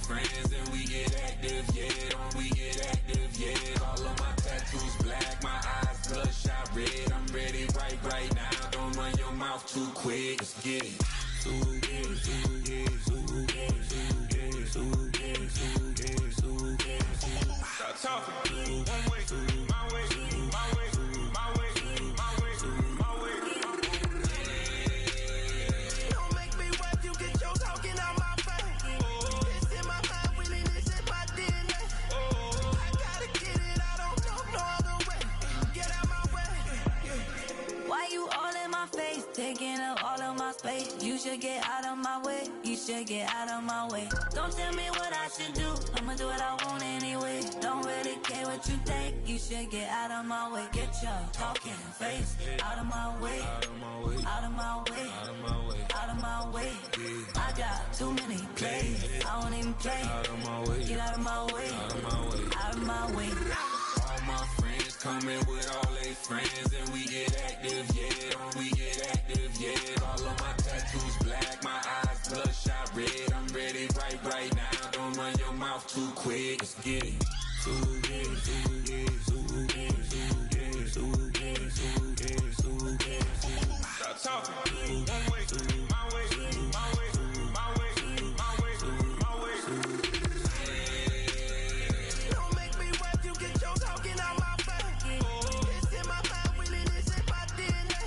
friends and we get active, yeah. Don't we get active, yeah. All of my tattoos black, my eyes bloodshot red. I'm ready right now. Don't run your mouth too quick. Let's get it. Stop talking. One way, my way, my way, my way, my way, my way. Don't make me wipe you, get your talking out my face. It's in my mind, winning is in my DNA. I gotta get it, I don't know no other way. Get out my way. Why you all in my face, taking up all of my space? You should get out of my way, you should get out of my way. Don't tell me what I should do, I'ma do what I want anyway. Don't really care what you think, you should get out of my way. Get your talking face out of my way, out of my way, out of my way, out of my way. I got too many plays, I won't even play. Get out of my way, out of my way, out of my way. All my friends coming with all they friends and we get active, yeah. Don't we get active, yeah. All of my tattoos black, my eyes bloodshot red. I'm ready right now. Don't run your mouth too quick. Let's get it. Stop talking. One way, my way, my way, my way, my way, my way. Don't make me wipe you, get your talking out my face. It's in my mind, winning is in my DNA.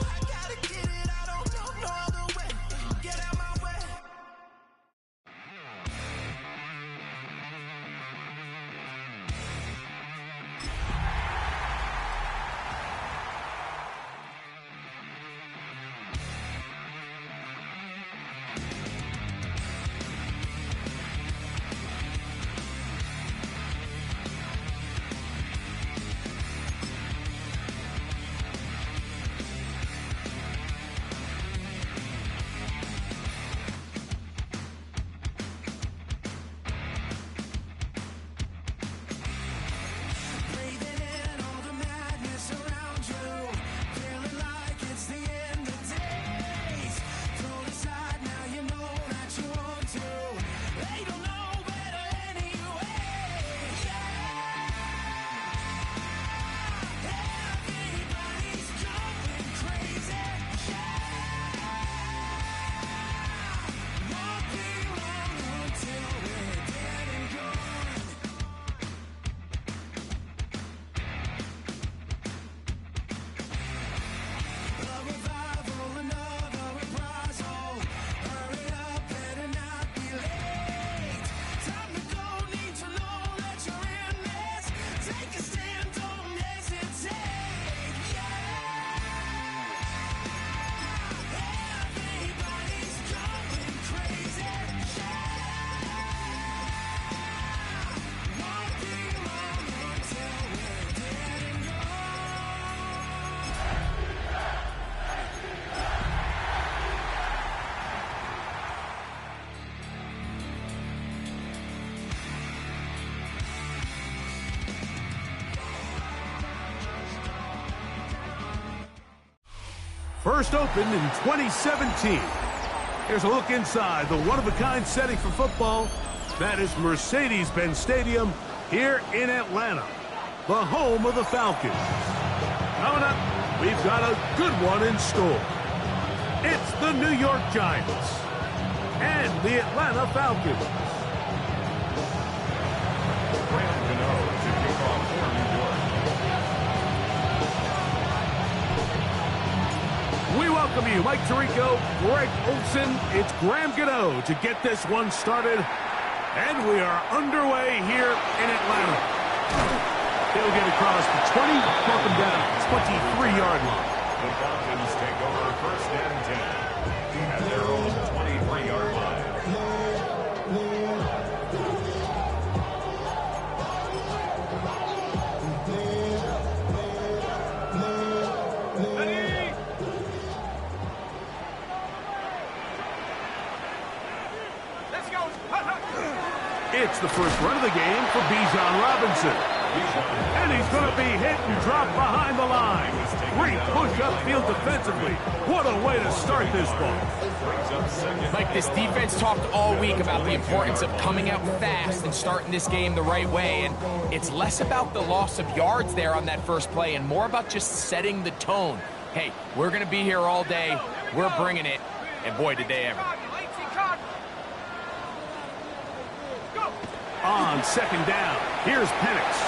I gotta get it, I don't know no other way. Get out my way. Breathing in all the madness around you, feeling like it's the end of days. Thrown aside, now you know that you want to. They don't know better anyway. Yeah, everybody's going crazy. Yeah, won't be long until we're dead and gone. A revival, another reprisal. Hurry up, better not be late. Time to go, need to know that you're in this. Take a stand, don't hesitate. Yeah, everybody's going crazy. Yeah, won't be long until we're dead and First opened in 2017. Here's a look inside the one-of-a-kind setting for football. That is Mercedes-Benz Stadium here in Atlanta, the home of the Falcons. Coming up, we've got a good one in store. It's the New York Giants and the Atlanta Falcons. To kick off for New York. We welcome you, Mike Tirico, Greg Olson. It's Graham Gano to get this one started. And we are underway here in Atlanta. He'll get across the 20, welcome down, 23-yard line. The Falcons take over first and 10 at their own 23-yard line. It's the first run of the game for Bijan Robinson. And he's going to be hit and dropped behind the line. Great push upfield defensively. What a way to start this ball. Mike, this defense talked all week about the importance of coming out fast and starting this game the right way. And it's less about the loss of yards there on that first play and more about just setting the tone. Hey, we're going to be here all day. We're bringing it. And boy, did they ever. On second down, here's Penix.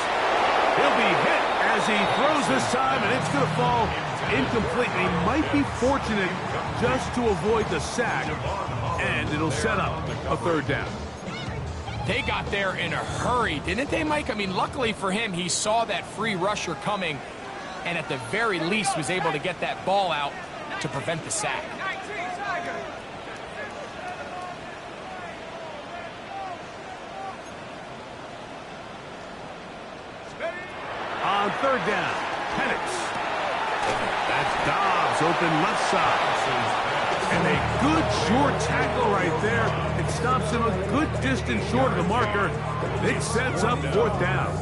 He'll be hit as he throws this time, and it's going to fall incomplete. He might be fortunate just to avoid the sack, and it'll set up a third down. They got there in a hurry, didn't they, Mike? I mean, luckily for him, he saw that free rusher coming, and at the very least was able to get that ball out to prevent the sack. On third down, Penix. That's Dobbs open left side. And a good short tackle right there. It stops him a good distance short of the marker. It sets up fourth down.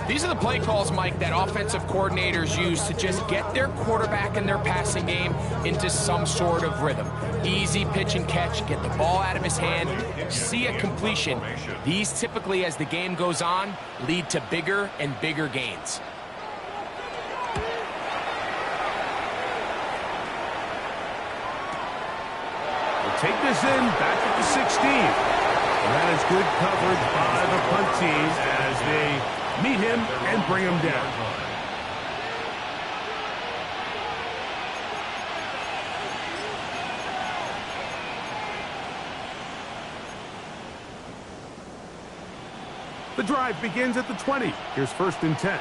These are the play calls, Mike, that offensive coordinators use to just get their quarterback and their passing game into some sort of rhythm. Easy pitch and catch, get the ball out of his hand, see a completion. These typically, as the game goes on, lead to bigger and bigger gains. We'll take this in back at the 16. And that is good coverage by the punt team as they meet him and bring him down. The drive begins at the 20. Here's 1st and 10.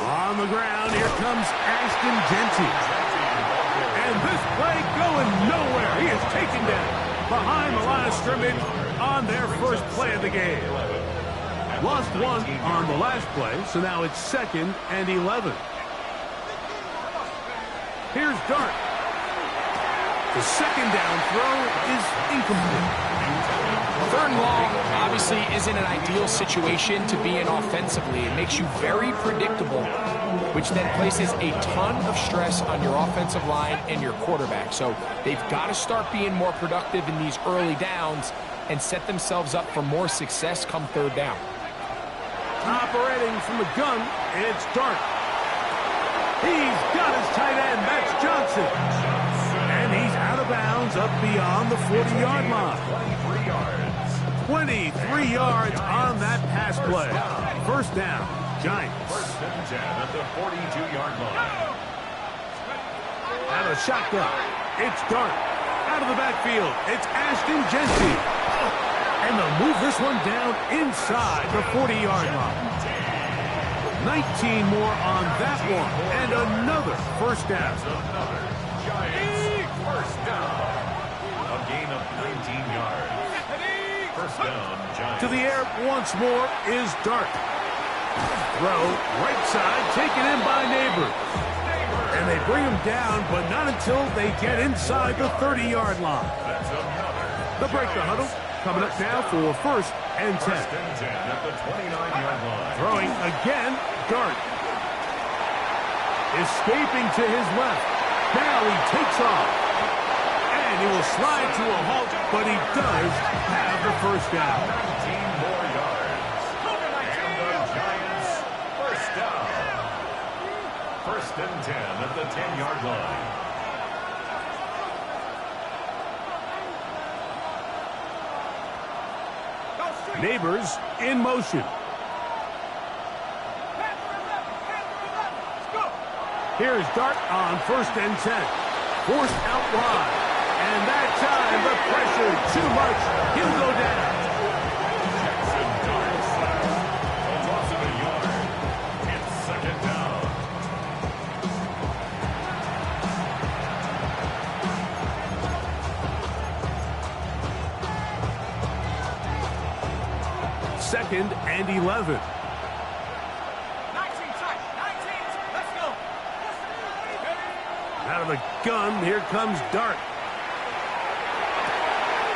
On the ground, here comes Ashton Genty. And this play going nowhere. He is taken down behind the line of scrimmage on their first play of the game. Lost one on the last play, so now it's 2nd and 11. Here's Dart. The second down throw is incomplete. 3rd and long obviously isn't an ideal situation to be in offensively. It makes you very predictable, which then places a ton of stress on your offensive line and your quarterback. So they've got to start being more productive in these early downs and set themselves up for more success come 3rd down. Operating from the gun, it's Dart. He's got his tight end, Max Johnson. And he's out of bounds up beyond the 40-yard line. 23 yards on that pass play. 1st down, Giants. 1st and 10 at the 42-yard line. Out of the shotgun, it's Dart. Out of the backfield, it's Ashton Genty. And they'll move this one down inside the 40-yard line. 19 more on that one, and another 1st down. Another Giants 1st down. A gain of 19 yards. 1st down, Giants. To the air once more is Dart. Throw, right side, taken in by Neighbors. And they bring him down, but not until they get inside the 30-yard line. That's another. They'll break the huddle. Coming up now for 1st and 10. 1st and 10 at the 29-yard line. Throwing again, Dart. Escaping to his left. Now he takes off. And he will slide to a halt, but he does have the 1st down. 19 more yards. And the Giants 1st down. 1st and 10 at the 10-yard line. Neighbors in motion. Here's Dart on 1st and 10. Forced out wide. And that time, the pressure too much. He'll go down. Jackson Dart a loss of a yard. It's 2nd down. Second and 11. 19 tight. 19. Let's go. Out of the gun, here comes Dart.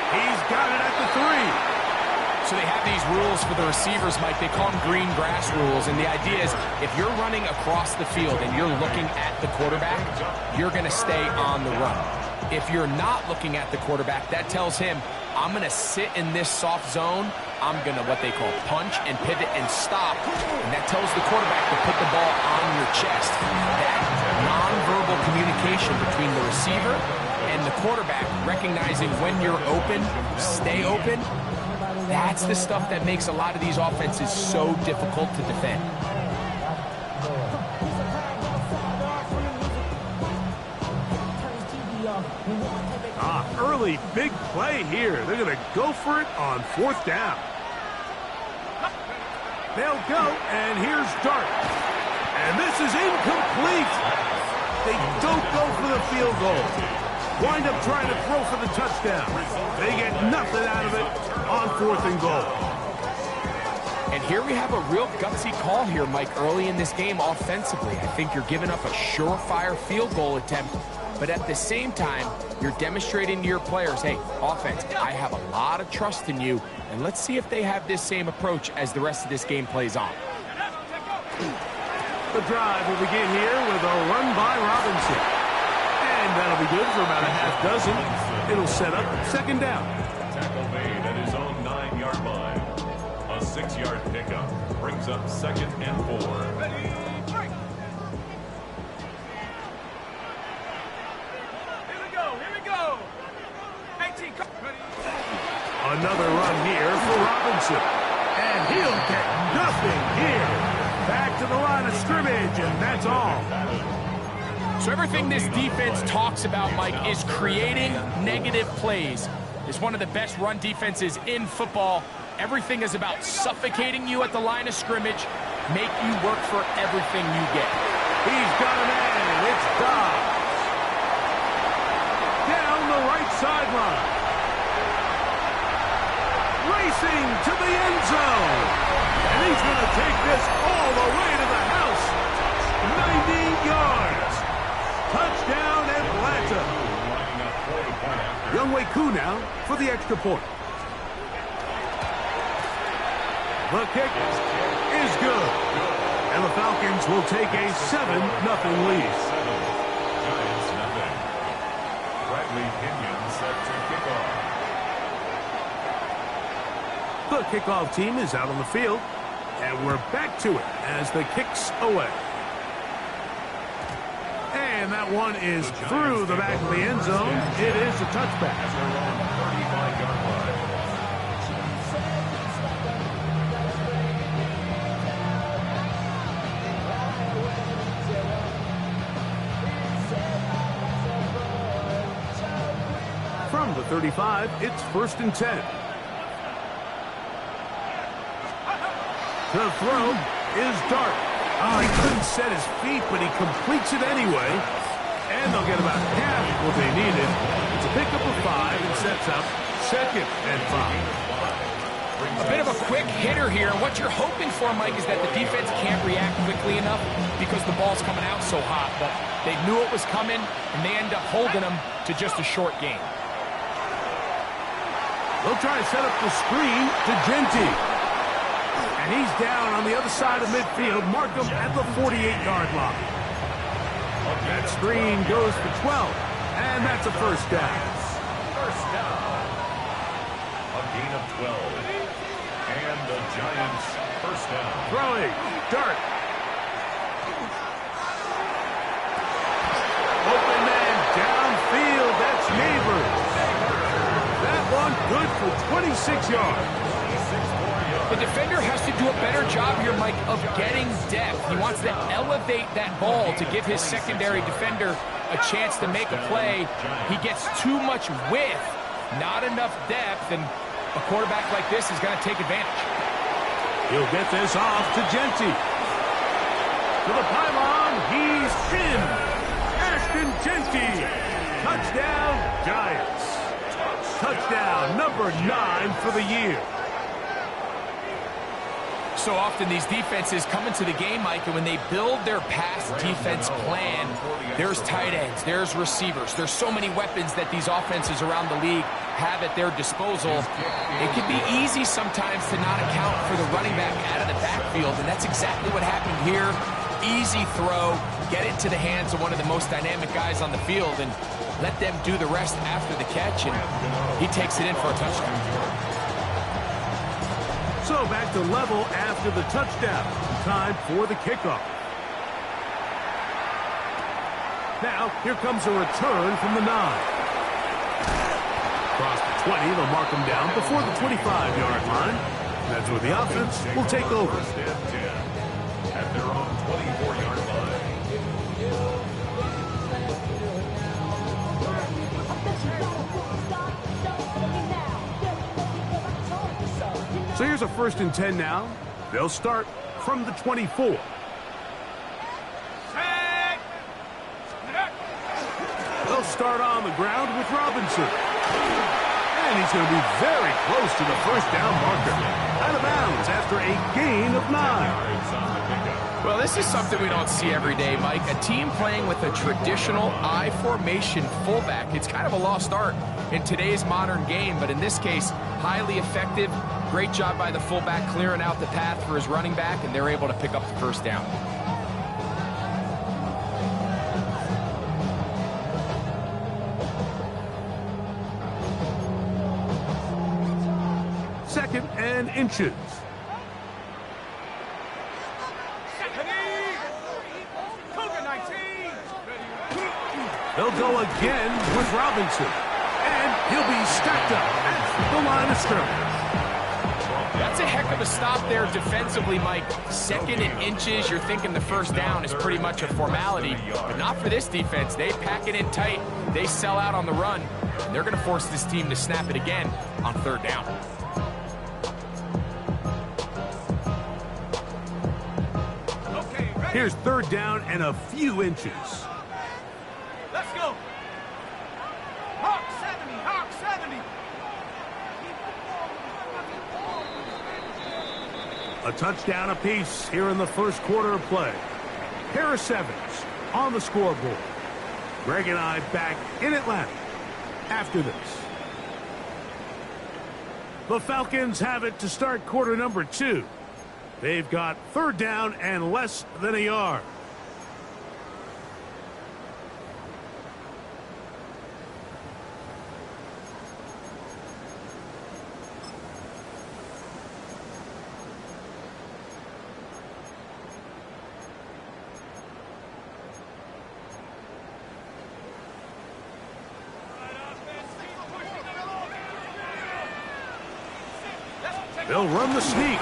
He's got it at the 3. So they have these rules for the receivers, Mike. They call them green grass rules. And the idea is if you're running across the field and you're looking at the quarterback, you're going to stay on the run. If you're not looking at the quarterback, that tells him, I'm going to sit in this soft zone. I'm going to what they call punch and pivot and stop. And that tells the quarterback to put the ball on your chest. That nonverbal communication between the receiver and the quarterback, recognizing when you're open, stay open, that's the stuff that makes a lot of these offenses so difficult to defend. Early big play here. They're going to go for it on 4th down. They'll go, and here's Dart. And this is incomplete. They don't go for the field goal. Wind up trying to throw for the touchdown. They get nothing out of it on 4th and goal. And here we have a real gutsy call here, Mike, early in this game offensively. I think you're giving up a surefire field goal attempt, but at the same time, you're demonstrating to your players, hey, offense, I have a lot of trust in you, and let's see if they have this same approach as the rest of this game plays on. The drive will begin here with a run by Robinson. And that'll be good for about a half dozen. It'll set up 2nd down. Tackle made at his own 9-yard line. A 6-yard pickup brings up 2nd and 4. Ready, break. Here we go. 18. Another run here for Robinson. And he'll get nothing here. Back to the line of scrimmage, and that's all. So everything this defense talks about, Mike, is creating negative plays. It's one of the best run defenses in football. Everything is about suffocating you at the line of scrimmage, make you work for everything you get. He's got a man. It's Dobbs. Down the right sideline. Racing to the end zone. And he's going to take this all the way to the house. 90 yards. Touchdown, Atlanta. Younghoe Koo now for the extra point. The kick is good. And the Falcons will take a 7-0 lead. Giants nothing. Bradley Pinion set to kick off. The kickoff team is out on the field, and we're back to it as the kick's away. And that one is through the back of the end zone. It is a touchback. 35-yard line. From the 35, it's 1st and 10. To throw is Dart. Oh, he couldn't set his feet, but he completes it anyway. And they'll get about half what they needed. It's a pickup of 5 and sets up 2nd and 5. A bit of a quick hitter here. What you're hoping for, Mike, is that the defense can't react quickly enough because the ball's coming out so hot. But they knew it was coming, and they end up holding them to just a short game. They'll try to set up the screen to Genty. And he's down on the other side of midfield. Mark him at the 48-yard line. That screen goes for 12. And that's a 1st down. First down. A gain of 12. And the Giants' 1st down. Throwing. Dart. Open man downfield. That's Neighbors. That one good for 26 yards. The defender has to do a better job here, Mike, of getting depth. He wants to elevate that ball to give his secondary defender a chance to make a play. He gets too much width, not enough depth, and a quarterback like this is going to take advantage. He'll get this off to Genty. To the pylon, he's in. Ashton Genty. Touchdown, Giants. Touchdown number 9 for the year. so often these defenses come into the game, Mike, and when they build their pass defense plan, there's tight ends, there's receivers, there's so many weapons that these offenses around the league have at their disposal. It can be easy sometimes to not account for the running back out of the backfield, and that's exactly what happened here. Easy throw, get it to the hands of one of the most dynamic guys on the field, and let them do the rest after the catch, and he takes it in for a touchdown. So back to level after the touchdown. Time for the kickoff. Now, here comes a return from the 9. Across the 20, they'll mark him down before the 25-yard line. That's where the offense will take over. First and 10 at their own 24-yard line. So here's a 1st and 10 now. They'll start from the 24. They'll start on the ground with Robinson. And he's going to be very close to the first down marker. Out of bounds after a gain of 9. Well, this is something we don't see every day, Mike. A team playing with a traditional I formation fullback. It's kind of a lost art in today's modern game, but in this case, highly effective. Great job by the fullback clearing out the path for his running back, and they're able to pick up the first down. Second and inches. They'll go again with Robinson. And he'll be stacked up at the line of scrimmage. That's a heck of a stop there defensively, Mike. Second and inches, you're thinking the first down is pretty much a formality, but not for this defense. They pack it in tight. They sell out on the run. They're going to force this team to snap it again on 3rd down. Here's 3rd down and a few inches. Let's go. Hawk 70, Hawk 70. A touchdown apiece here in the first quarter of play. Pair of 7s on the scoreboard. Greg and I back in Atlanta after this. The Falcons have it to start quarter number 2. They've got 3rd down and less than a yard. They'll run the sneak.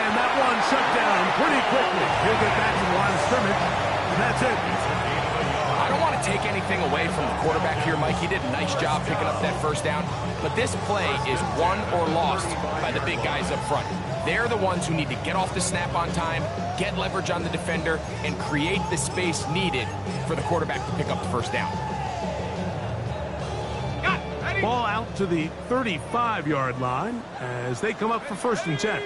And that one shut down pretty quickly. He'll get back to the line of scrimmage. And that's it. I don't want to take anything away from the quarterback here, Mike. He did a nice job picking up that first down. But this play is won or lost by the big guys up front. They're the ones who need to get off the snap on time, get leverage on the defender, and create the space needed for the quarterback to pick up the first down. Ball out to the 35-yard line as they come up for 1st and 10.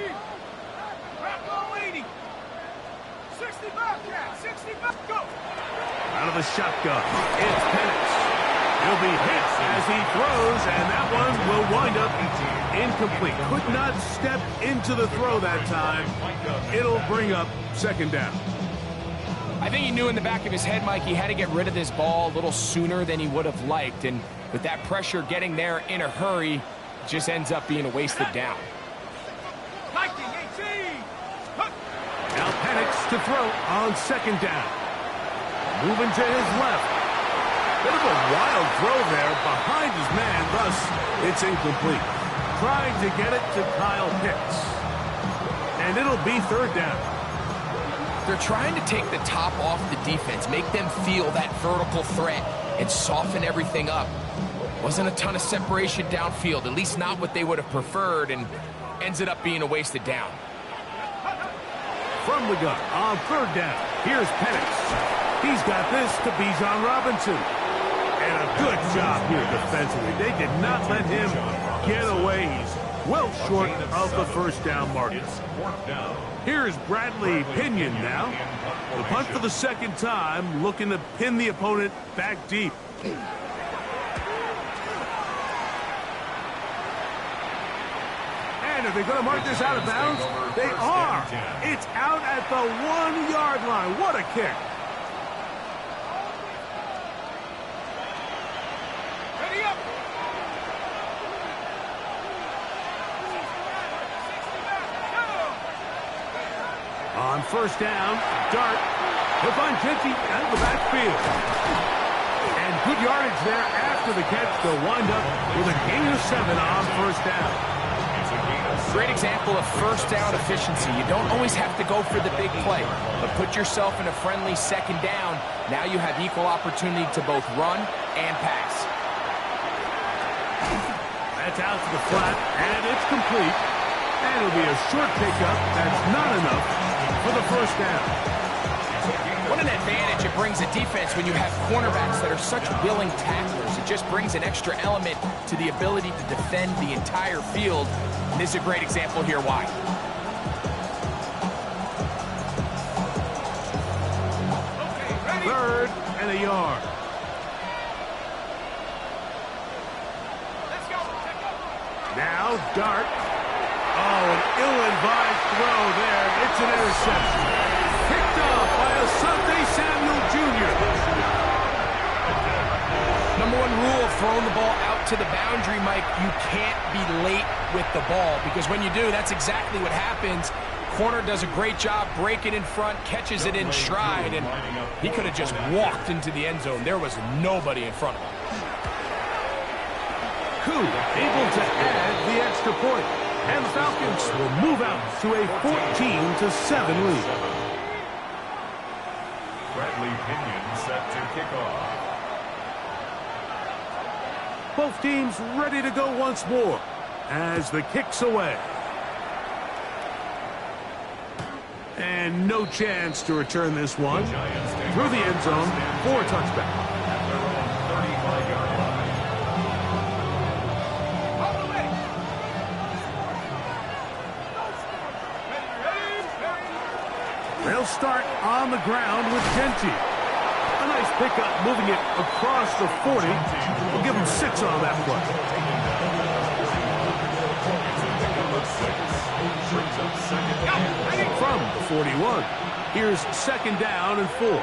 Out of the shotgun, it's Penix. He'll be hit as he throws, and that one will wind up incomplete. Could not step into the throw that time. It'll bring up 2nd down. I think he knew in the back of his head, Mike, he had to get rid of this ball a little sooner than he would have liked. And with that pressure getting there in a hurry, it just ends up being a wasted down. Now Penix to throw on 2nd down. Moving to his left. Bit of a wild throw there behind his man, thus it's incomplete. Trying to get it to Kyle Pitts. And it'll be 3rd down. They're trying to take the top off the defense, make them feel that vertical threat, and soften everything up. Wasn't a ton of separation downfield, at least not what they would have preferred, and ends it up being a wasted down. From the gun on 3rd down, here's Penix. He's got this to Bijan Robinson. And a good job here defensively. They did not let him get away. He's well short of the first down marker. It's fourth down. Here's Bradley Pinion now. The punt for the second time, looking to pin the opponent back deep. And are they going to mark this out of bounds? They are. It's out at the 1-yard line. What a kick. On first down, Dart. He'll find Genty out of the backfield. And good yardage there after the catch. They'll wind up with a gain of 7 on first down. Great example of first down efficiency. You don't always have to go for the big play, but put yourself in a friendly second down. Now you have equal opportunity to both run and pass. That's out to the flat, and it's complete. And it'll be a short pickup. That's not enough for the first down. What an advantage it brings a defense when you have cornerbacks that are such willing tacklers. It just brings an extra element to the ability to defend the entire field. And this is a great example here why. Third and a yard. Now Dart. Oh, an ill-advised throw there. It's an interception. Picked up by Asante Samuel Jr. Number one rule of throwing the ball out to the boundary, Mike, you can't be late with the ball, because when you do, that's exactly what happens. Corner does a great job breaking in front, catches it in stride, and he could have just walked into the end zone. There was nobody in front of him. Koo able to add the extra point. And the Falcons will move out to a 14-7 lead. Bradley Pinion set to kick off. Both teams ready to go once more as the kick's away. And no chance to return this one. Through the end zone for a touchback. At their own 35-yard line. They'll start on the ground with Genty. A nice pickup moving it across the 40. We'll give him 6 on that play. From the 41. Here's second down and 4.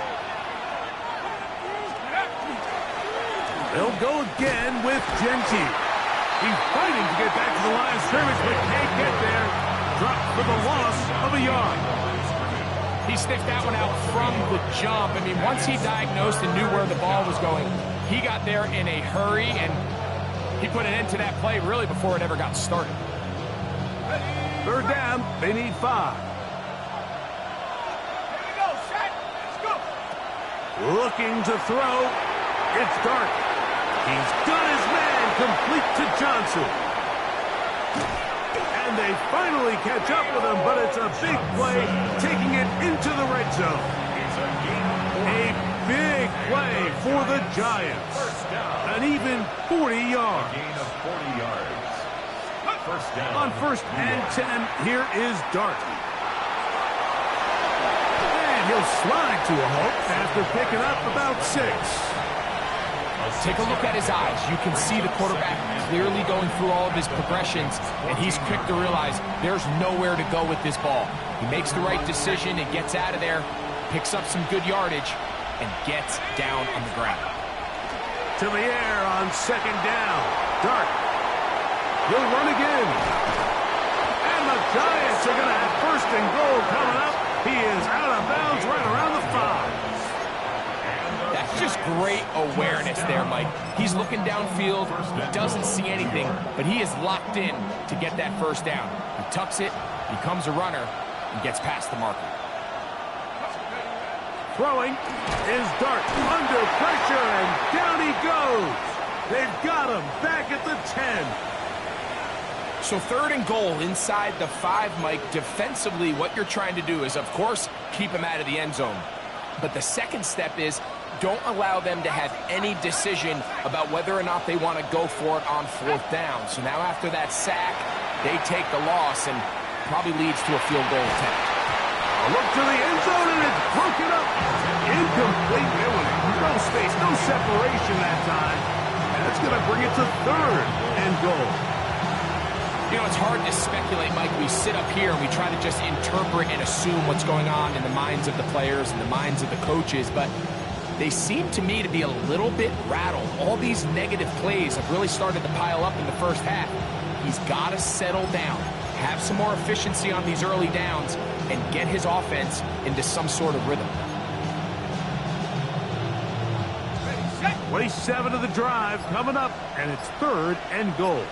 They'll go again with Genty. He's fighting to get back to the line of scrimmage, but can't get there. Dropped for the loss of a yard. He sniffed that one out from the jump. I mean, once he diagnosed and knew where the ball was going, he got there in a hurry, and he put an end to that play really before it ever got started. Third down, they need 5. Looking to throw. It's Dart. He's got his man complete to Johnson. And they finally catch up with him, but it's a big play, taking it into the red zone. A big play for the Giants. An even 40 yards. Gain of 40 yards. First down. On first and 10, here is Dart. And he'll slide to a halt after picking up about 6. Take a look at his eyes. You can see the quarterback clearly going through all of his progressions, and he's quick to realize there's nowhere to go with this ball. He makes the right decision and gets out of there, picks up some good yardage, and gets down on the ground. To the air on second down. Dart. He'll run again. And the Giants are going to have first and goal coming up. He is out of bounds right around the 5. That's just great awareness there, Mike. He's looking downfield. He doesn't see anything, but he is locked in to get that first down. He tucks it, becomes a runner, and gets past the marker. Throwing is Dart under pressure, and down he goes. They've got him back at the 10. So third and goal inside the 5, Mike. Defensively, what you're trying to do is, of course, keep him out of the end zone. But the second step is don't allow them to have any decision about whether or not they want to go for it on fourth down. So now after that sack, they take the loss and probably leads to a field goal attempt. A look to the end zone, and it's broken up. Incomplete. There was no space, no separation that time. And that's going to bring it to 3rd and goal. You know, it's hard to speculate, Mike. We sit up here and we try to just interpret and assume what's going on in the minds of the players and the minds of the coaches, but they seem to me to be a little bit rattled. All these negative plays have really started to pile up in the first half. He's got to settle down, have some more efficiency on these early downs, and get his offense into some sort of rhythm. 27 of the drive coming up, and it's 3rd and goal.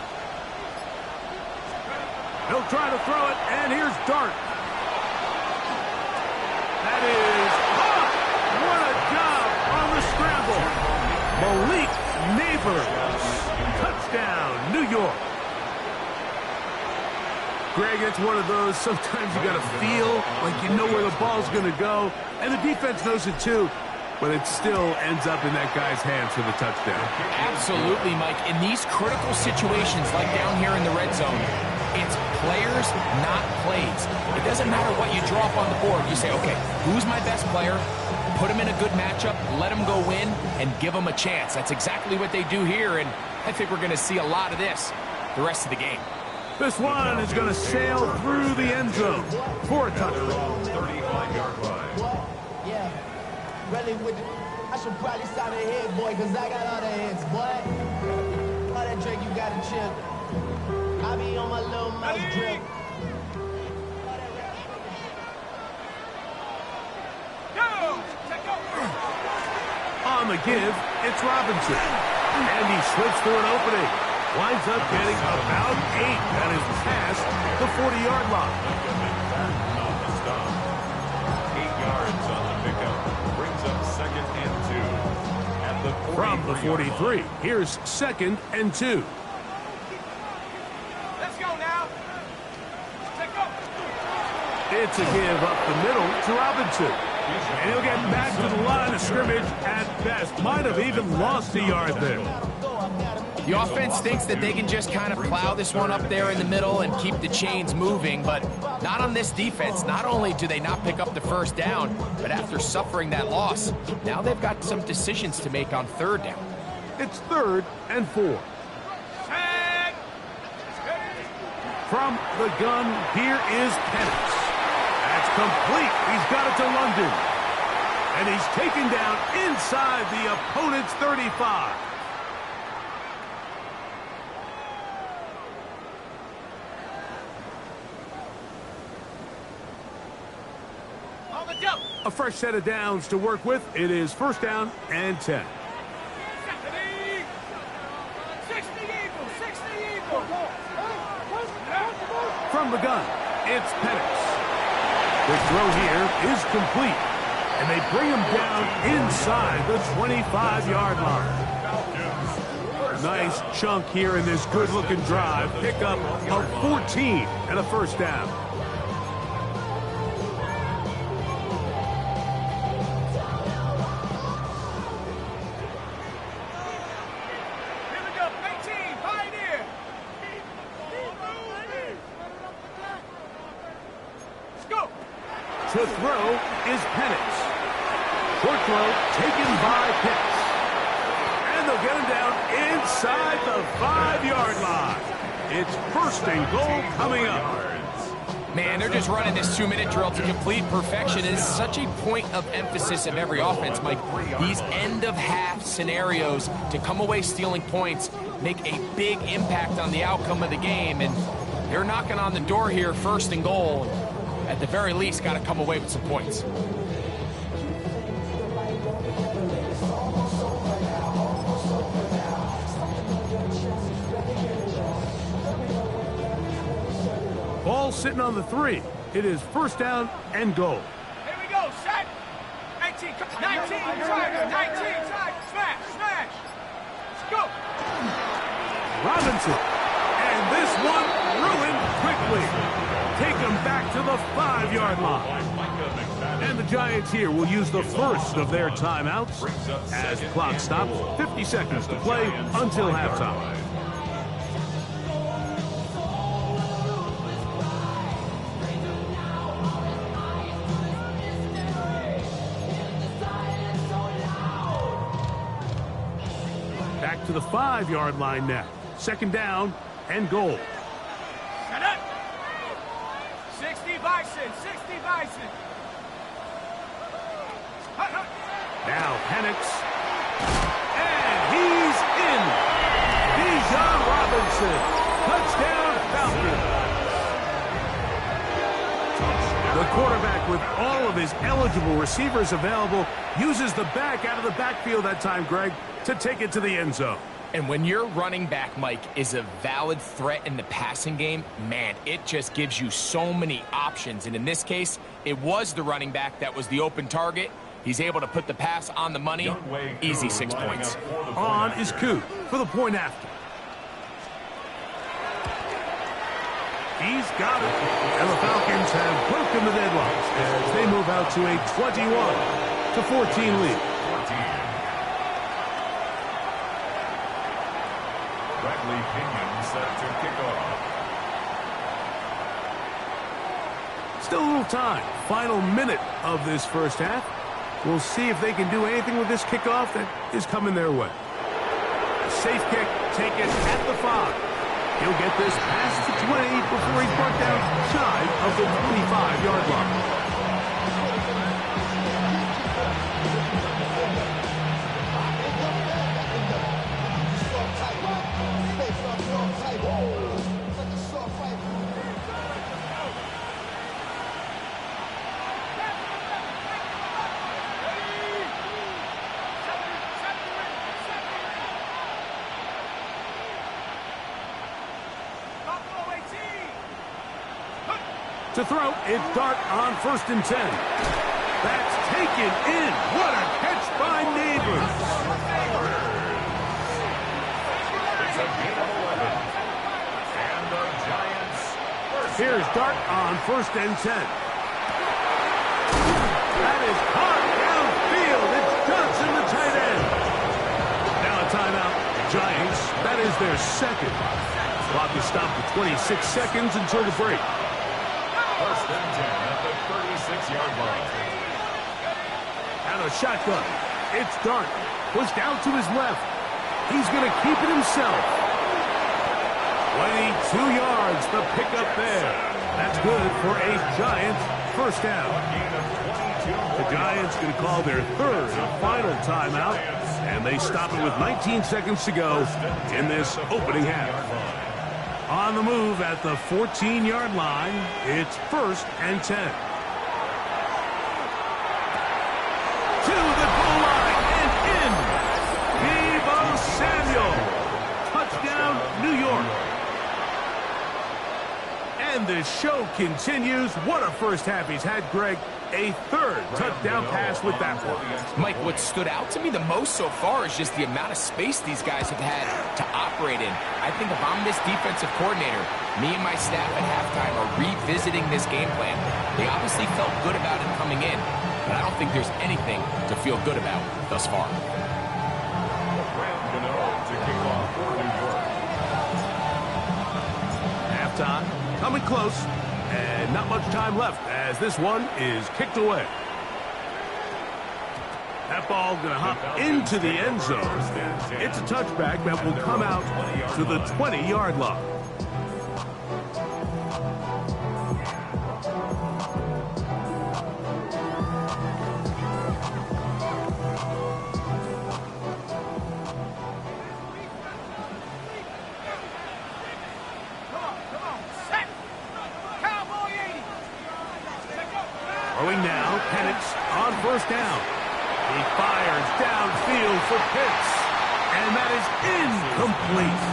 He'll try to throw it, and here's Dart. That is caught. What a job on the scramble. Malik Neighbors. Touchdown, New York. Greg, it's one of those, sometimes you got to feel like you know where the ball's going to go, and the defense knows it too, but it still ends up in that guy's hands for the touchdown. Absolutely, Mike. In these critical situations, like down here in the red zone, it's players, not plays. It doesn't matter what you draw up on the board. You say, okay, who's my best player? Put him in a good matchup, let him go win, and give him a chance. That's exactly what they do here, and I think we're going to see a lot of this the rest of the game. This one is going to sail through the end zone for a touchdown. 35-yard line. Yeah, really with the, I should probably sign a head, boy, because I got all the heads, boy. All that drink, you got to chill. I be on my little mouse drip. On the give, it's Robinson. And he slips through an opening. Winds up getting about 8. That is past the 40-yard line. 8 yards on the pickup. Brings up 2nd and 2. At the 43. From the 43, here's 2nd and 2. Let's go now. Let's go. It's a give up the middle to Robinson. And he'll get back to the line of scrimmage at best. Might have even lost a yard there. The offense thinks that they can just kind of plow this one up there in the middle and keep the chains moving, but not on this defense. Not only do they not pick up the first down, but after suffering that loss, now they've got some decisions to make on 3rd down. It's 3rd and 4. From the gun, here is Penix. That's complete. He's got it to London. And he's taken down inside the opponent's 35. A fresh set of downs to work with. It is 1st down and 10. From the gun, it's Penix. The throw here is complete. And they bring him down inside the 25-yard line. Nice chunk here in this good-looking drive. Pickup of 14 and a 1st down. To throw is Penix. Short throw taken by Pitts. And they'll get him down inside the 5-yard line. It's 1st and goal coming up. Man, they're just running this 2-minute drill to complete perfection. It is such a point of emphasis of every offense, Mike. These end-of-half scenarios to come away stealing points make a big impact on the outcome of the game. And they're knocking on the door here, 1st and goal. At the very least, got to come away with some points. Ball sitting on the 3. It is 1st down and goal. Here we go, set. 19, 19, try, 19, try, smash, smash. Let's go. Robinson. And this one ruined quickly. Take them back to the 5-yard line. And the Giants here will use the first of their timeouts as the clock stops. 50 seconds to play until halftime. Back to the 5-yard line now. Second down and goal. Set up. 60 Bison, 60 Bison. Now Penix. And he's in. Bijan Robinson. Touchdown Falcons. The quarterback, with all of his eligible receivers available, uses the back out of the backfield that time, Greg, to take it to the end zone. And when your running back, Mike, is a valid threat in the passing game, man, it just gives you so many options. And in this case, it was the running back that was the open target. He's able to put the pass on the money. Easy 6 points. On is Koo for the point after. He's got it. And the Falcons have broken the deadlock as they move out to a 21-14 lead. Bradley Pinion set to kick off. Still a little time. Final minute of this first half. We'll see if they can do anything with this kickoff that is coming their way. Safe kick, take it at the 5. He'll get this past the 20 before he's brought down shy of the 25-yard line. To throw, it's Dart on 1st and 10. That's taken in. What a catch by Neighbors. It's a gain of 11. And the Giants first. Here's Dart on 1st and 10. That is hard downfield. It's Johnson, the tight end. Now a timeout. Giants, that is their second. Clock is stopped at 26 seconds until the break. 1st and 10 at the 36-yard line. Out of shotgun. It's Dart. Pushed out to his left. He's going to keep it himself. 22 yards, the pickup there. That's good for a Giants first down. The Giants going to call their third and final timeout, and they stop it with 19 seconds to go in this opening half. On the move at the 14-yard line, it's 1st and 10. To the goal line and in. Deebo Samuel. Touchdown, New York. And the show continues. What a first half he's had, Greg. A third touchdown pass with that one. Mike, what stood out to me the most so far is just the amount of space these guys have had to operate in. I think if I'm this defensive coordinator, me and my staff at halftime are revisiting this game plan. They obviously felt good about it coming in, but I don't think there's anything to feel good about thus far. To kick off for New York. Halftime, coming close, and not much time left as this one is kicked away. That ball going to hop into the end zone. It's a touchback that will come out to the 20-yard line. Throwing now, Penix on 1st down. He fires downfield for Pitts, and that is incomplete.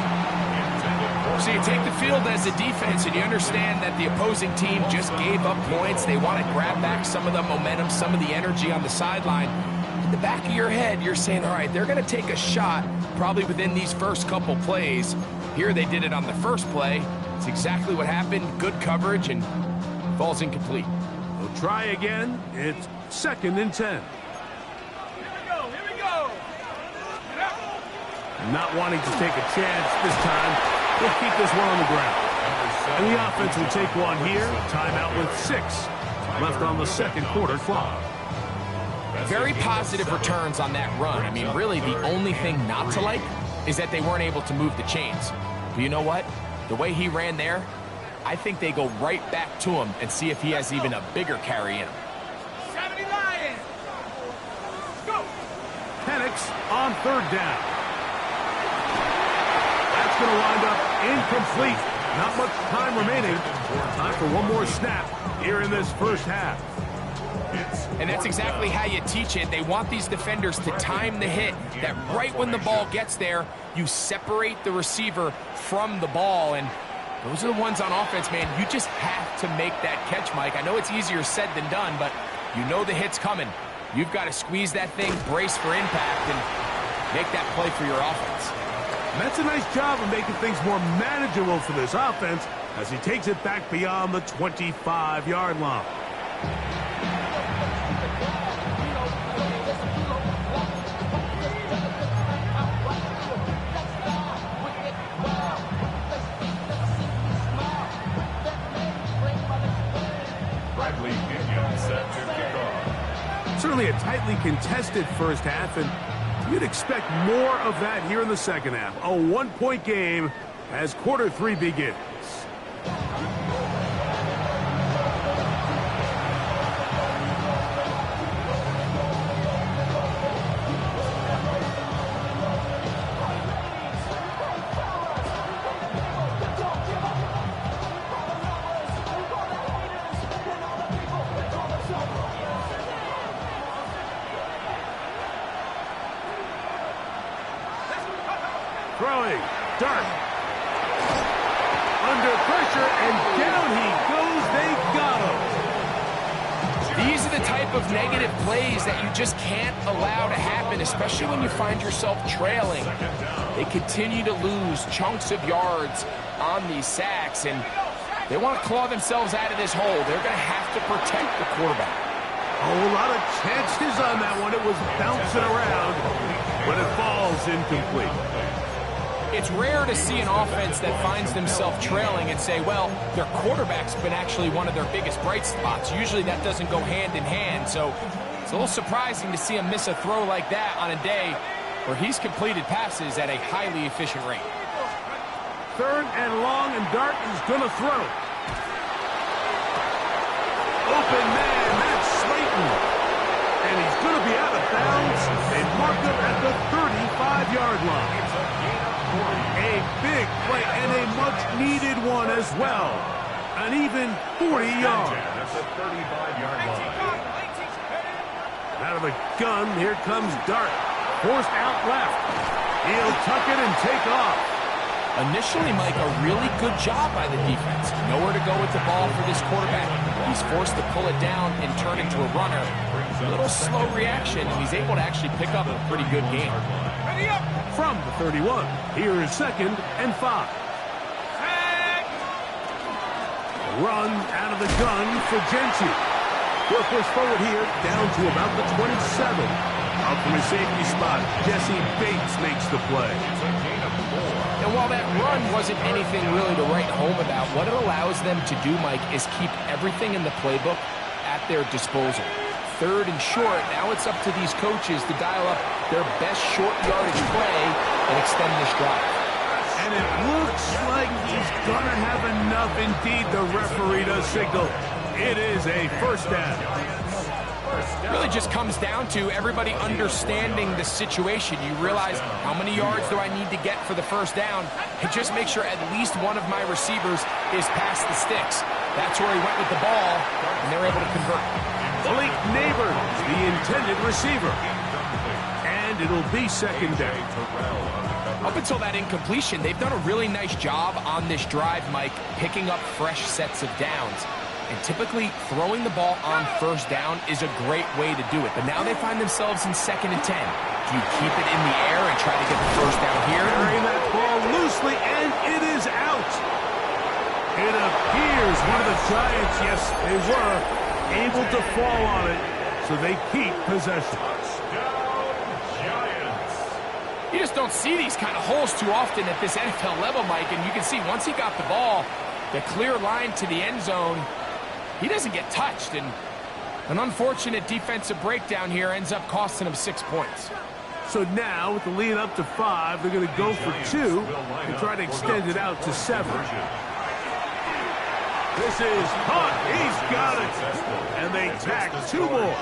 So you take the field as a defense, and you understand that the opposing team just gave up points. They want to grab back some of the momentum, some of the energy on the sideline. In the back of your head, you're saying, all right, they're going to take a shot probably within these first couple plays. Here they did it on the first play. It's exactly what happened. Good coverage, and falls incomplete. We'll try again. It's 2nd and 10. Here we go. Not wanting to take a chance this time. We'll keep this one on the ground. And the offense will take one here. Timeout with 6 left on the second quarter clock. Very positive returns on that run. I mean, really the only thing not to like, is that they weren't able to move the chains. But you know what? The way he ran there, I think they go right back to him and see if he has even a bigger carry in him. 70 Lions! Go! Penix on third down. That's going to wind up incomplete. Not much time remaining. Time for one more snap here in this first half. And that's exactly how you teach it. They want these defenders to time the hit, that right when the ball gets there, you separate the receiver from the ball. And those are the ones on offense, man. You just have to make that catch, Mike. I know it's easier said than done, but you know the hit's coming. You've got to squeeze that thing, brace for impact, and make that play for your offense. And that's a nice job of making things more manageable for this offense as he takes it back beyond the 25-yard line. Certainly a tightly contested first half, and you'd expect more of that here in the second half. A one-point game as quarter 3 begins. Throwing, Dart, under pressure, and down he goes. They got him. These are the type of negative plays that you just can't allow to happen, especially when you find yourself trailing. They continue to lose chunks of yards on these sacks, and they want to claw themselves out of this hole. They're going to have to protect the quarterback. A whole lot of chances on that one. It was bouncing around, but it falls incomplete. It's rare to see an offense that finds themselves trailing and say, well, their quarterback's been actually one of their biggest bright spots. Usually that doesn't go hand in hand, so it's a little surprising to see him miss a throw like that on a day where he's completed passes at a highly efficient rate. Third and long, and Dart is going to throw. Open man, that's Slayton. And he's going to be out of bounds and marked up at the 35-yard line. A big play and a much-needed one as well. An even 40 yards. Out of the gun, here comes Dart. Forced out left. He'll tuck it and take off. Initially, Mike, a really good job by the defense. Nowhere to go with the ball for this quarterback. He's forced to pull it down and turn into a runner. A little slow reaction, and he's able to actually pick up a pretty good game. From the 31, here is 2nd and 5. Run out of the gun for Genty. He'll push forward here, down to about the 27. Up from his safety spot, Jesse Bates makes the play. And while that run wasn't anything really to write home about, what it allows them to do, Mike, is keep everything in the playbook at their disposal. Third and short, now it's up to these coaches to dial up their best short yardage play and extend this drive. And it looks like he's going to have enough. Indeed, the referee does signal. It is a first down. It really just comes down to everybody understanding the situation. You realize how many yards do I need to get for the first down, and just make sure at least one of my receivers is past the sticks. That's where he went with the ball, and they're able to convert. Blake Neighbors, the intended receiver. And it'll be second down. Up until that incompletion, they've done a really nice job on this drive, Mike, picking up fresh sets of downs. And typically, throwing the ball on first down is a great way to do it. But now they find themselves in 2nd and 10. Do you keep it in the air and try to get the first down here? Carrying that ball loosely, and it is out. It appears one of the Giants, yes, they were able to fall on it, so they keep possession. You just don't see these kind of holes too often at this NFL level, Mike, and you can see once he got the ball, the clear line to the end zone, he doesn't get touched, and an unfortunate defensive breakdown here ends up costing him 6 points. So now, with the lead up to 5, they're going to go for 2 and try to extend it out to 7. This is caught. He's got it. And they tack 2 more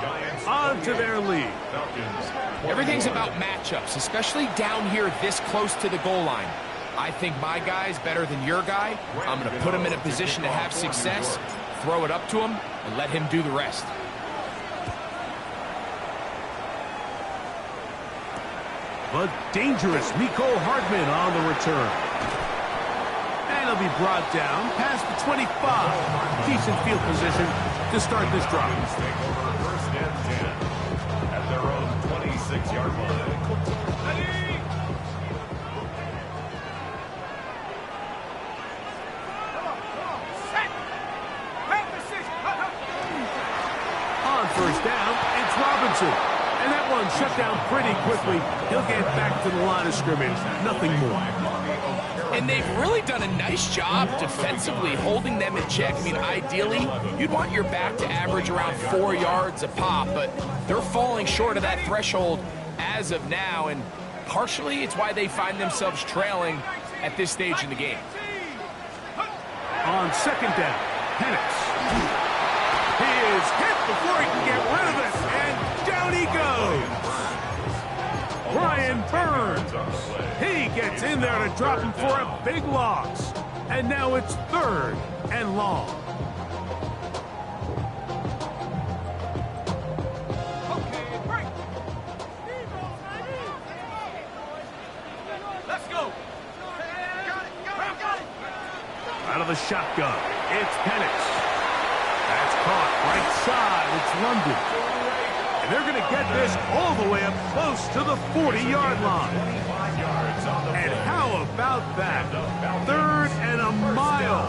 onto their lead. Everything's about matchups, especially down here this close to the goal line. I think my guy's better than your guy. I'm going to put him in a position to have success, throw it up to him, and let him do the rest. But dangerous Nico Hardman on the return. And he'll be brought down past the 25. Decent field position to start this drive. Take over first and 10 at their own 26-yard line. On first down, it's Robinson. And that one shut down pretty quickly. He'll get back to the line of scrimmage. Nothing more. And they've really done a nice job defensively holding them in check. I mean, ideally, you'd want your back to average around 4 yards a pop, but they're falling short of that threshold as of now, and partially it's why they find themselves trailing at this stage in the game. On second down, Penix. He is hit before he can get rid of it, and down he goes. Brian Burns. He gets in there to drop him for a big loss. And now it's 3rd and long. Let's go. Out of the shotgun, it's Penix. That's caught right side. It's London. And they're going to get this all the way up close to the 40-yard line. And how about that? 3rd and a mile.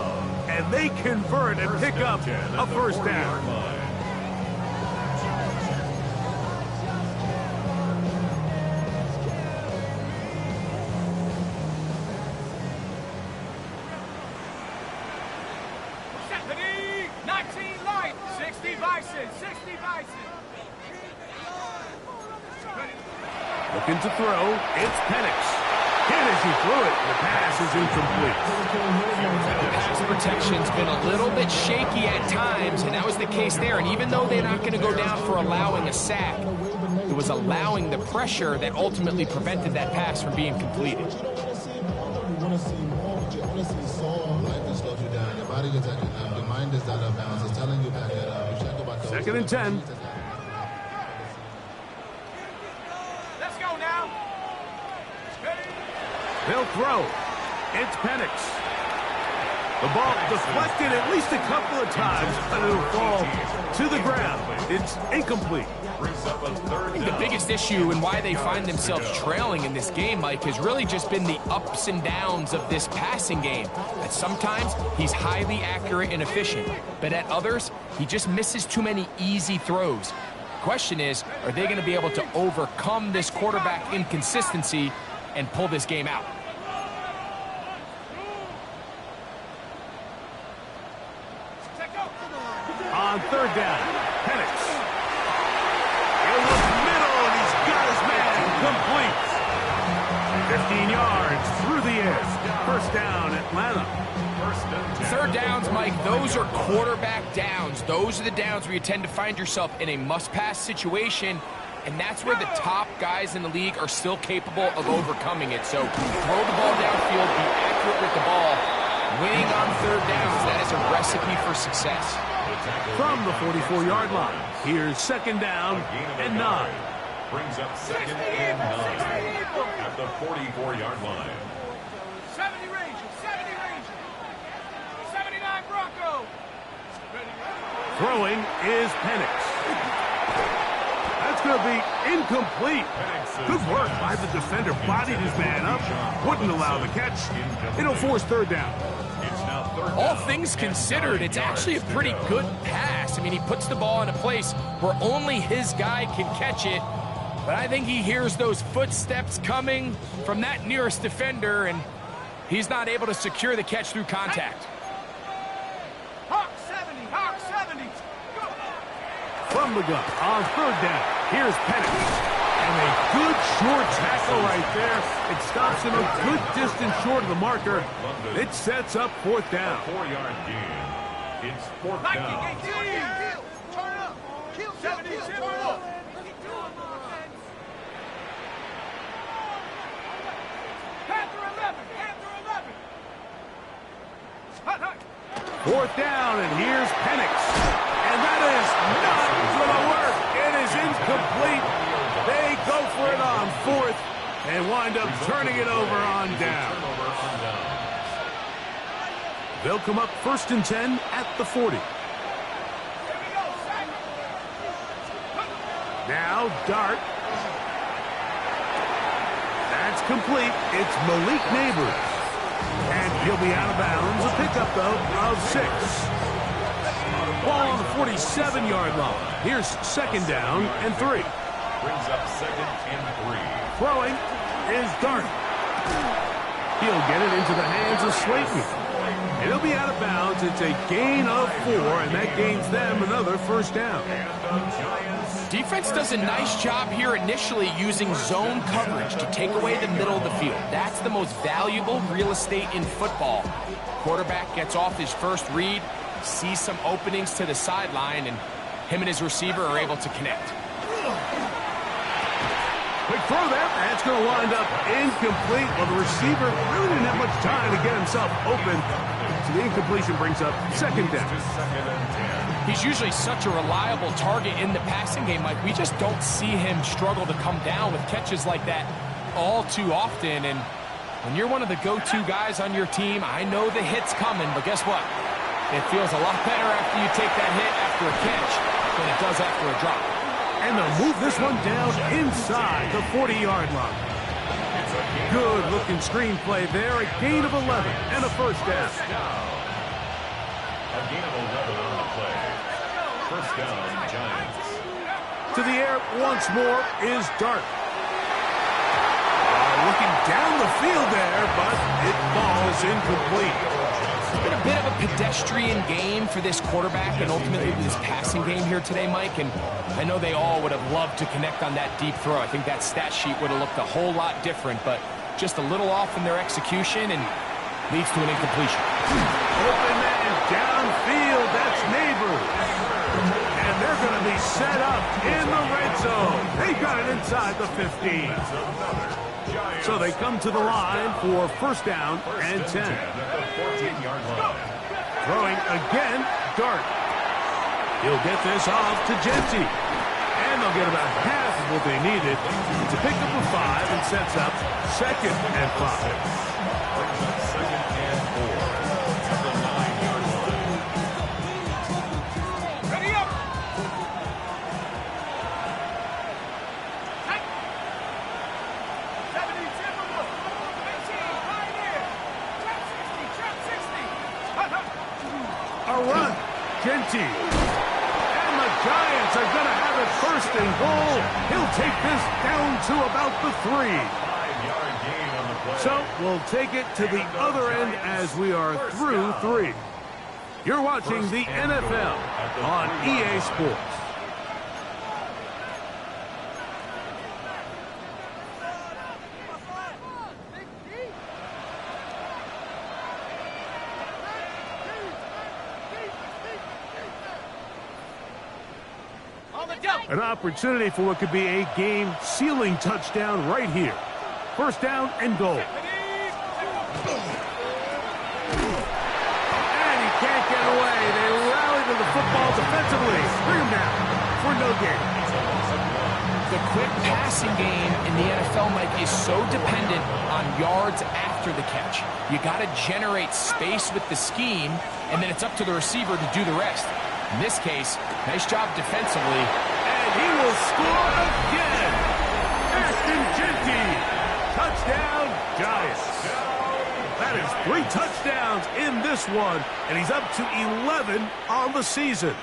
And they convert and pick up a first down. Looking to throw, it's Penix. Hit as he threw it, the pass is incomplete. Pass protection's been a little bit shaky at times, and that was the case there. And even though they're not going to go down for allowing a sack, it was allowing the pressure that ultimately prevented that pass from being completed. Second and 10. They'll throw. It's Penix. The ball deflected at least a couple of times, but it'll fall to the ground. It's incomplete. I think the biggest issue and why they find themselves trailing in this game, Mike, has really just been the ups and downs of this passing game. That sometimes he's highly accurate and efficient, but at others, he just misses too many easy throws. The question is, are they going to be able to overcome this quarterback inconsistency and pull this game out? On third down, Penix. In the middle, and he's got his man complete. 15 yards through the air. First down, Atlanta. Third downs, Mike, those are quarterback downs. Those are the downs where you tend to find yourself in a must-pass situation, and that's where the top guys in the league are still capable of overcoming it. So throw the ball downfield, be accurate with the ball. Winning on third downs, that is a recipe for success. From the 44-yard line, here's second down and 9. Brings up second and 9 at the 44-yard line. 70 Ranger, 70 Ranger. 79 Bronco. Throwing is Penix. That's going to be incomplete. Good work by the defender. Bodied his man up. Wouldn't allow the catch. It'll force third down. All things considered, it's actually a pretty good pass. I mean, he puts the ball in a place where only his guy can catch it. But I think he hears those footsteps coming from that nearest defender, and he's not able to secure the catch through contact. Hawk 70, Hawk 70. Go. From the gun on third down, here's Penix. And A good short tackle right there. It stops him a good distance short of the marker. It sets up fourth down. 4-yard gain. It's fourth down. Turn up. Kill, turn up. Fourth down, and here's Penix. And that is not going to work. It is incomplete. They go for it on fourth and wind up turning it over on down. They'll come up 1st and 10 at the 40. Now Dart. That's complete. It's Malik Neighbors. And he'll be out of bounds. A pickup, though, of 6. Ball on the 47-yard line. Here's 2nd down and 3. Brings up 2nd and 3. Throwing is Dart. He'll get it into the hands of Slayton. And he'll be out of bounds. It's a gain of 4, and that gains them another 1st down. Defense does a nice job here initially using zone coverage to take away the middle of the field. That's the most valuable real estate in football. Quarterback gets off his first read, sees some openings to the sideline, and him and his receiver are able to connect. Quick throw there. That's going to wind up incomplete. Well, the receiver really didn't have much time to get himself open. So the incompletion brings up 2nd down. He's usually such a reliable target in the passing game, Mike. We just don't see him struggle to come down with catches like that all too often. And when you're one of the go-to guys on your team, I know the hit's coming, but guess what? It feels a lot better after you take that hit after a catch than it does after a drop. And they'll move this one down inside the 40-yard line. Good-looking screenplay there. A gain of 11 and a 1st down. A gain of 11 on the play. 1st down, Giants. To the air once more is Dart. Looking down the field there, but it falls incomplete. It's been a bit of a pedestrian game for this quarterback and ultimately this passing game here today, Mike. And I know they all would have loved to connect on that deep throw. I think that stat sheet would have looked a whole lot different, but just a little off in their execution and leads to an incompletion. Open man downfield. That's Neighbors. And they're going to be set up in the red zone. They've got it inside the 15. So they come to the line for 1st down and 10. Throwing again, Dart. He'll get this off to Genty. And they'll get about half of what they needed. It's a pickup of 5 and sets up 2nd and 5. 2nd and 4 at the 9-yard line. Ready up! A run. Genty. And the Giants are going to have it 1st and goal. He'll take this down to about the 3. 5-yard gain on the play. So we'll take it to the other end as we are through 3. You're watching the NFL on EA Sports. An opportunity for what could be a game-sealing touchdown right here. 1st down and goal. And he can't get away. They rally to the football defensively. Bring him down for no gain. The quick passing game in the NFL, Mike, is so dependent on yards after the catch. You got to generate space with the scheme, and then it's up to the receiver to do the rest. In this case, nice job defensively. And he will score again. Ashton Genty. Touchdown, Giants. That is 3 touchdowns in this one, and he's up to 11 on the season.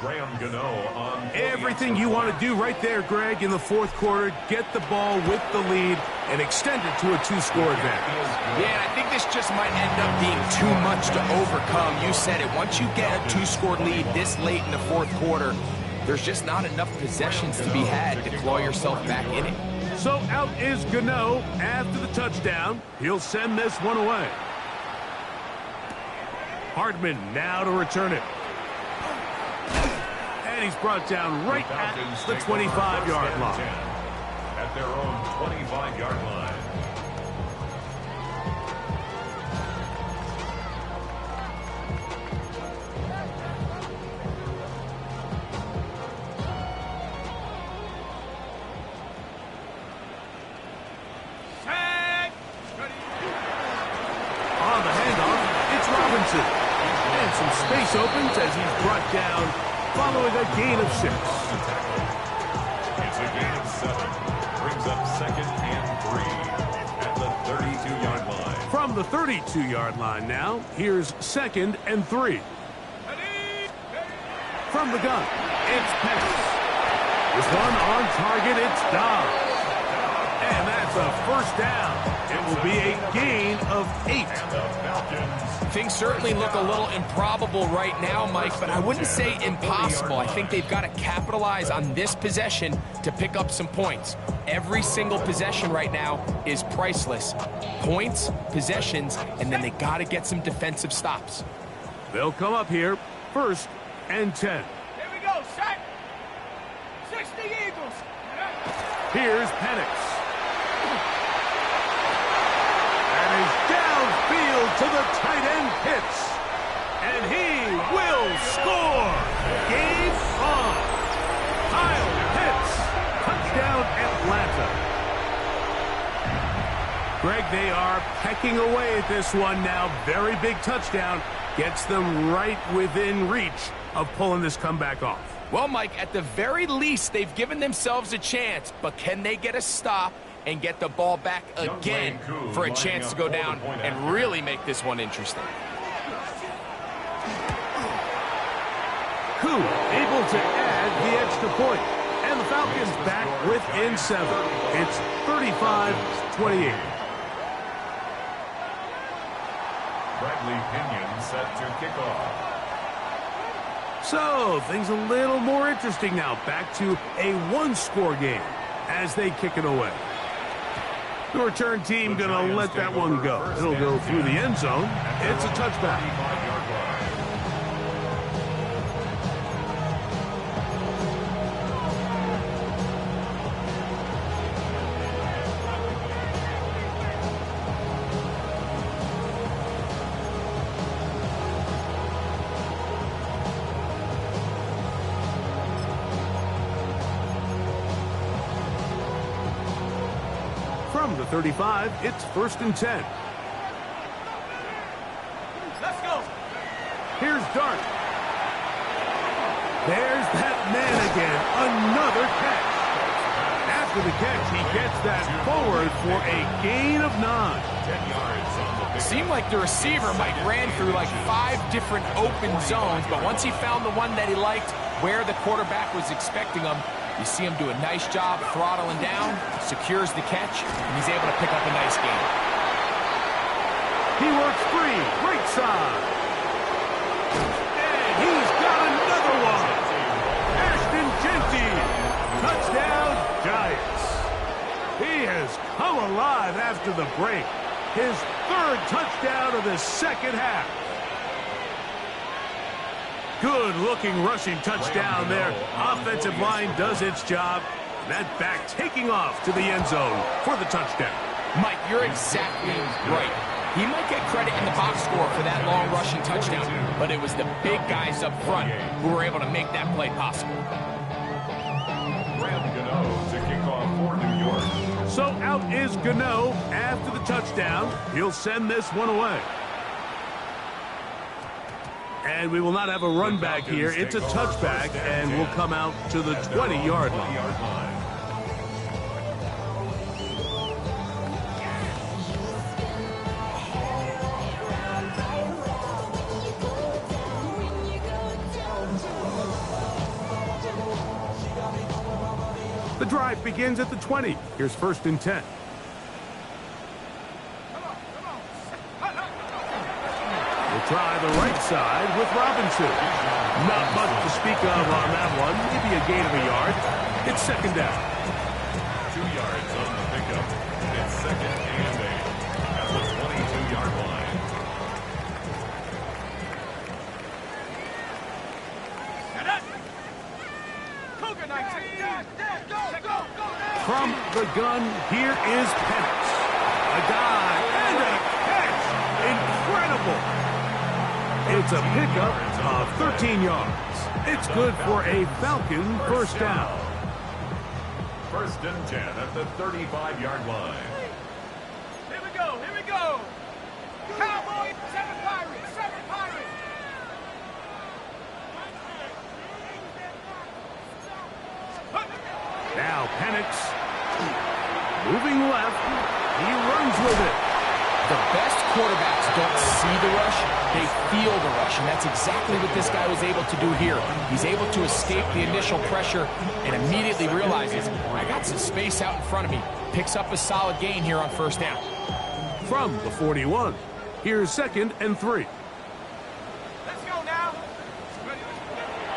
Graham Gano on Everything you want to do right there, Greg, in the 4th quarter. Get the ball with the lead and extend it to a 2-score advantage. Yeah, and I think this just might end up being too much to overcome. You said it. Once you get a 2-score lead this late in the 4th quarter, there's just not enough possessions to be had to claw yourself back in it. So out is Gano after the touchdown. He'll send this one away. Hardman now to return it. And he's brought down right at the 25-yard line. At their own 25-yard line. On the handoff, it's Robinson. And some space opens as he's brought down following a gain of 6. It's a gain of 7. Brings up 2nd and 3 at the 32-yard line. From the 32-yard line now, here's 2nd and 3. From the gun, it's Pettis. This one on target, it's Dobbs. And that's a first down. It will be a gain of 8. Things certainly look a little improbable right now, Mike, but I wouldn't say impossible. I think they've got to capitalize on this possession to pick up some points. Every single possession right now is priceless. Points, possessions, and then they got to get some defensive stops. They'll come up here, 1st and 10. Here we go, set. 60 Eagles. Here's Penix. And he's downfield to the tight end Pitts. And he will score. Game on. Kyle Pitts. Touchdown Atlanta. Greg, they are pecking away at this one now. Very big touchdown. Gets them right within reach of pulling this comeback off. Well, Mike, at the very least, they've given themselves a chance, but can they get a stop and get the ball back again for a chance to go down and really make this one interesting? Koo able to add the extra point. And the Falcons back within 7. It's 35-28. Bradley Pinion set to kick off. So, things a little more interesting now. Back to a one-score game as they kick it away. The return team going to let that one go. It'll go through the end zone. It's a touchback. From the 35, it's 1st and 10. Let's go. Here's Dart. There's that man again. Another catch. After the catch, he gets that forward for a gain of 9. 10 yards on the Seemed like the receiver, Mike, ran through like 5 different open zones, but once he found the one that he liked, where the quarterback was expecting him, you see him do a nice job throttling down, secures the catch, and he's able to pick up a nice gain. He works free, right side. And he's got another one. Ashton Genty. Touchdown, Giants. He has come alive after the break. His 3rd touchdown of the 2nd half. Good-looking rushing touchdown there. Offensive line does its job. That back taking off to the end zone for the touchdown. Mike, you're exactly right. He might get credit in the box score for that long rushing touchdown, but it was the big guys up front who were able to make that play possible. to kick off for New York. So out is Gano after the touchdown. He'll send this one away. And we will not have a run back here. It's a touchback, and we'll come out to the 20-yard line. The drive begins at the 20. Here's 1st and 10. The try the right side with Robinson. Not much to speak of on that one. Maybe a gain of a yard. It's second down. 2 yards on the pickup. It's second and 8 at the 22-yard line. From the gun, here is Penix. A dive and a catch. Incredible. It's a pickup of 13 yards. It's good for a Falcon first down. First and 10 at the 35-yard line. Here we go, here we go. Cowboys, 7 Pirates, 7 Pirates. Now Penix moving left. He runs with it. The best quarterbacks don't see the rush, they feel the rush, and that's exactly what this guy was able to do here. He's able to escape the initial pressure and immediately realizes, I got some space out in front of me. Picks up a solid gain here on first down. From the 41, here's second and 3. Let's go now.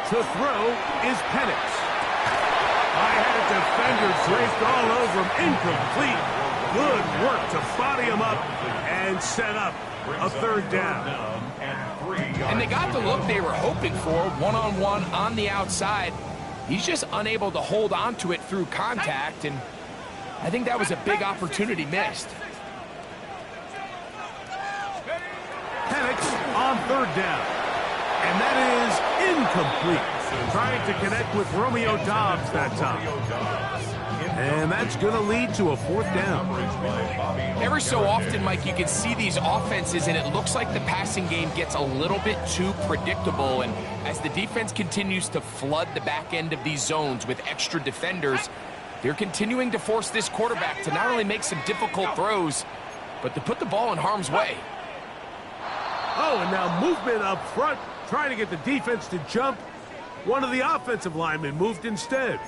To throw is Penix. I had a defender draped all over him. Incomplete. Good work to body him up and set up a third down. And they got the look they were hoping for, one-on-one on the outside. He's just unable to hold on to it through contact, and I think that was a big opportunity missed. Penix on third down. And that is incomplete. Trying to connect with Romeo Doubs that time. And that's going to lead to a fourth down. Every so often, Mike, you can see these offenses, and it looks like the passing game gets a little bit too predictable. And as the defense continues to flood the back end of these zones with extra defenders, they're continuing to force this quarterback to not only make some difficult throws, but to put the ball in harm's way. Oh, and now movement up front, trying to get the defense to jump. One of the offensive linemen moved instead.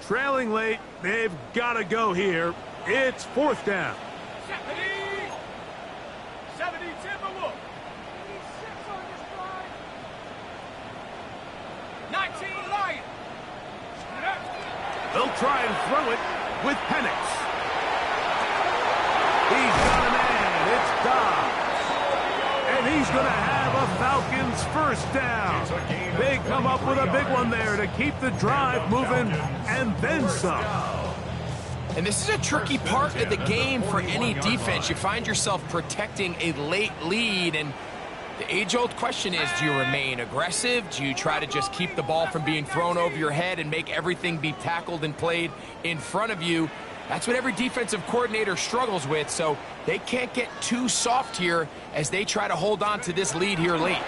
Trailing late, they've got to go here. It's fourth down. 70 Timberwolf. 19 Lions. They'll try and throw it with Penix. He's got a man. It's Dobbs. And he's going to have a Falcons first down. They come up with a big one there to keep the drive moving and then some. And this is a tricky part of the game for any defense. You find yourself protecting a late lead, and the age-old question is, do you remain aggressive? Do you try to just keep the ball from being thrown over your head and make everything be tackled and played in front of you? That's what every defensive coordinator struggles with, so they can't get too soft here as they try to hold on to this lead here late.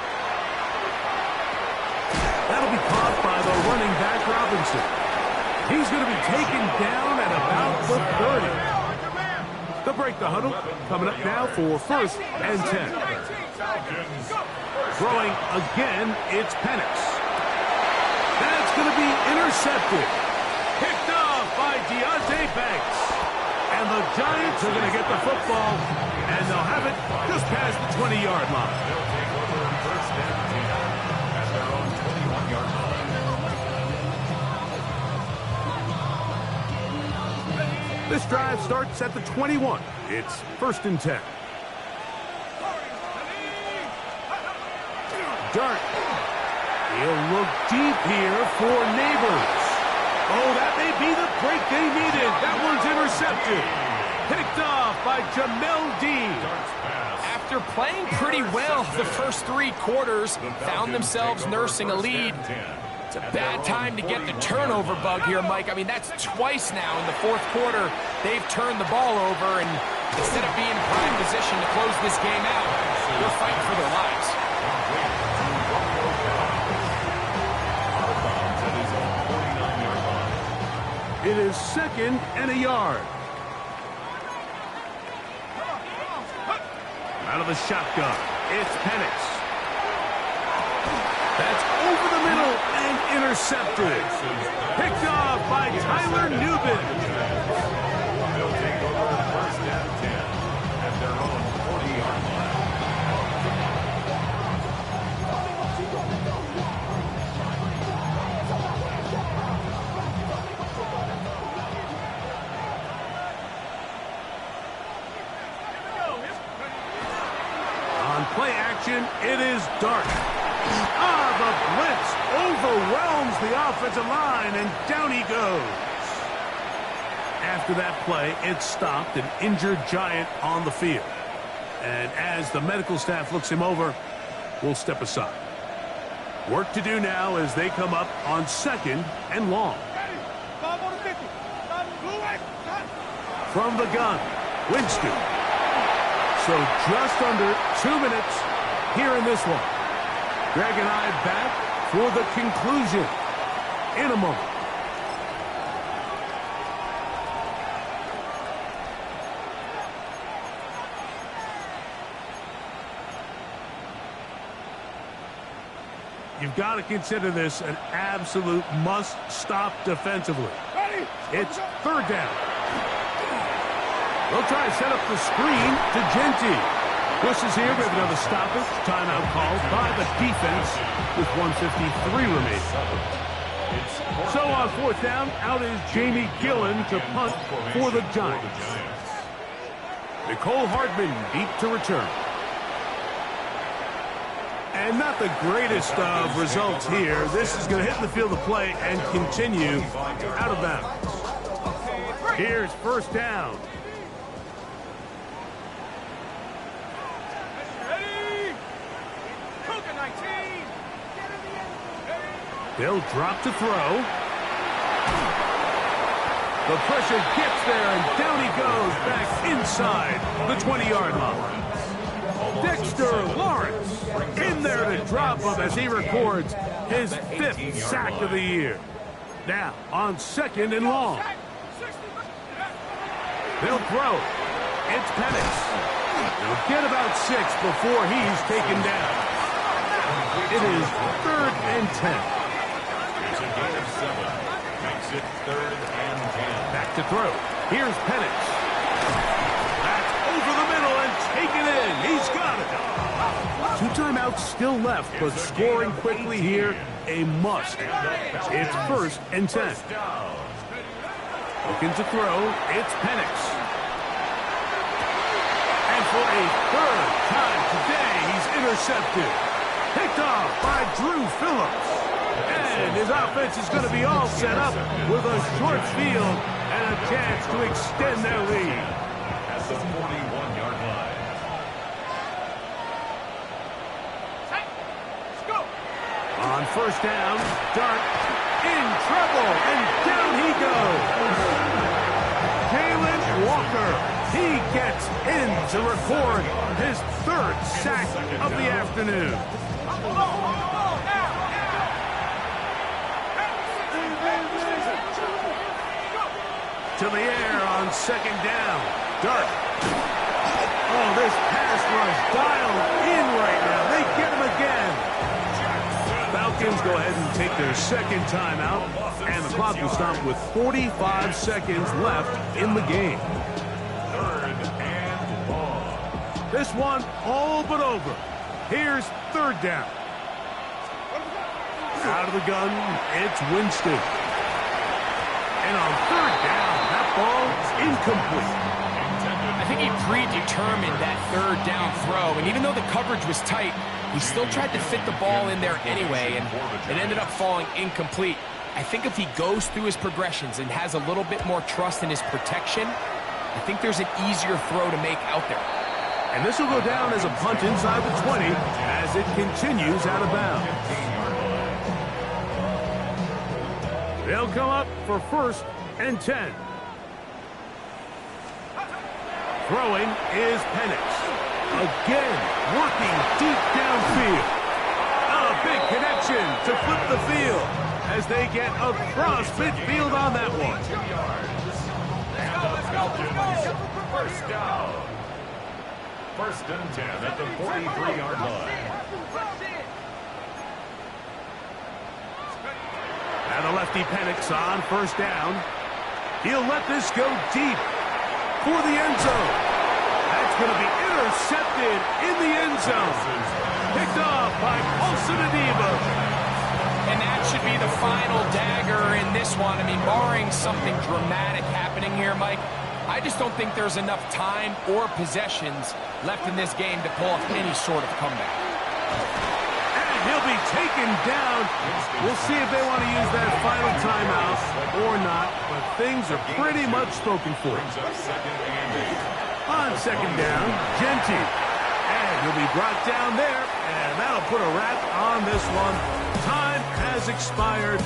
That'll be caught by the running back, Robinson. He's going to be taken down at about the 30. They'll break the huddle. Coming up now for first and 10. Throwing again, it's Penix. That's going to be intercepted. Picked off by Deontay Banks. And the Giants are going to get the football, and they'll have it just past the 20-yard line. They'll take over first and 10 at their own 21-yard line. This drive starts at the 21. It's first and 10. Dart. He'll look deep here for Neighbors. Oh, that may be the break they needed. That one's intercepted. Picked off by Jamel Dean. After playing pretty well the first 3 quarters, found themselves nursing a lead. It's a bad time to get the turnover bug here, Mike. I mean, that's twice now in the fourth quarter. They've turned the ball over, and instead of being in prime position to close this game out, they're fighting for their lives. It is second and a yard. Out of the shotgun, it's Penix. That's over the middle and intercepted. Picked off by Tyler Nubin. They'll take over first and their own 40-yard line. On play action, it is Dart. The blitz overwhelms the offensive line, and down he goes. After that play, it stopped an injured Giant on the field. And as the medical staff looks him over, we'll step aside. Work to do now as they come up on 2nd and long. From the gun, Winston. So just under 2 minutes here in this one. Greg and I back for the conclusion in a moment. You've got to consider this an absolute must-stop defensively. It's 3rd down. They'll try to set up the screen to Genty. Whistles here. We have another stoppage. Timeout called by the defense with 1:53 remaining. So on 4th down, out is Jamie Gillen to punt for the Giants. Nicole Hardman deep to return. And not the greatest of results here. This is going to hit the field of play and continue out of bounds. Here's 1st down. They'll drop to throw. The pressure gets there, and down he goes back inside the 20-yard line. Dexter Lawrence in there to drop him as he records his 5th sack of the year. Now on 2nd and long. They'll throw. It's Penix. They'll get about 6 before he's taken down. It is 3rd and 10. It's a gain of 7. Makes it 3rd and 10. Back to throw. Here's Penix. That's over the middle and taken in. He's got it. 2 timeouts still left, but scoring quickly here, a must. It's 1st and 10. Looking to throw. It's Penix. And for a 3rd time today, he's intercepted. Picked off by Drew Phillips. And his offense is going to be all set up with a short field and a chance to extend their lead. At the 41-yard line. On 1st down, Dart in trouble, and down he goes. Jalen Walker, he gets in to record his 3rd sack of the afternoon. To the air on 2nd down. Dart. Oh, this pass rush dialed in right now. They get him again. Falcons go ahead and take their 2nd timeout, and the clock will stop with 45 seconds left in the game. 3rd and long. This one all but over. Here's 3rd down. Out of the gun, it's Winston. And on 3rd down, that ball's incomplete. I think he predetermined that 3rd down throw, and even though the coverage was tight, he still tried to fit the ball in there anyway, and it ended up falling incomplete. I think if he goes through his progressions and has a little bit more trust in his protection, I think there's an easier throw to make out there. And this will go down as a punt inside the 20 as it continues out of bounds. They'll come up for 1st and 10. Throwing is Penix. Again, working deep downfield. A big connection to flip the field as they get across midfield on that one. And the Falcons, 1st down. 1st and 10 at the 43-yard line. And a lefty Penix on 1st down. He'll let this go deep for the end zone. That's going to be intercepted in the end zone. Picked off by Paulson Adebo. And that should be the final dagger in this one. I mean, barring something dramatic happening here, Mike, I just don't think there's enough time or possessions left in this game to pull off any sort of comeback. And he'll be taken down. We'll see if they want to use that final timeout or not, but things are pretty much spoken for. On second down, Genty. And he'll be brought down there, and that'll put a wrap on this one. Time has expired.